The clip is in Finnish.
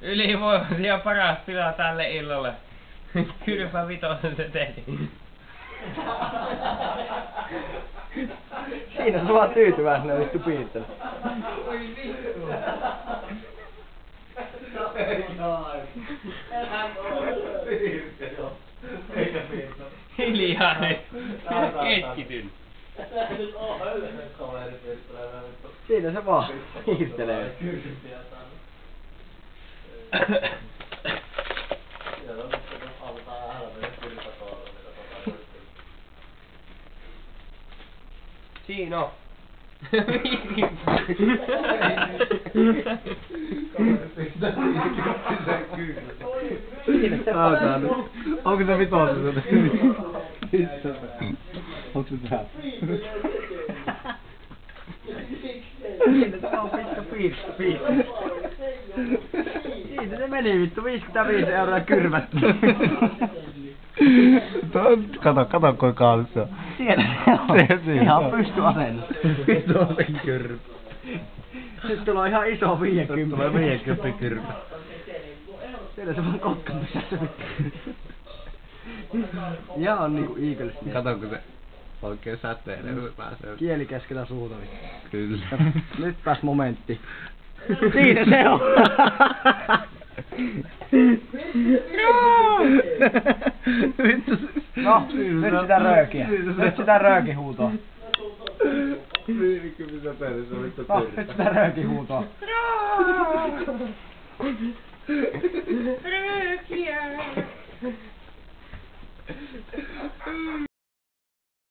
Ylivoimaisia paras tila tälle illalle. Kylpä vitosen se teki. Siinä sä vaan tyytyväisenä vittu piirtely. Oi vittu. Älä piirtely. Eikä piirtely. Hiljaa nyt. Keskityn. Älä nyt oo hölmö kaveri piirtelemään vittu. Siinä se vaan piirtelee. Kylpiä saanut. Siellä on nyt altaa hälmöä kylpäkoilla, mitä tota Siinä on. Siinä se vaan. Onko se vitosen? Onko se tää? Siinä se vaan vittu piirtely. Siitä se meni vittu 55 € kyrmätty. Kato kuinka on se. Siellä se on. Siinä Ihan on. pystyasennossa. Vitosen kyrpä. Nyt tulee ihan iso 50. Tulee 50 kyrpä. Siellä se vaan kotkan pysässä. Ihan niinku Eagles. Kato kun se oikein säteilee, kun pääsee. Kieli keskellä suuta. Kyllä. Nyt pääs momentti. Siinä se on. No, nyt sitä röökiä. Nyt sitä röökihuutoa. 50 säteilee, se on vittu No, nyt sitä röökihuutoa. Röökiä!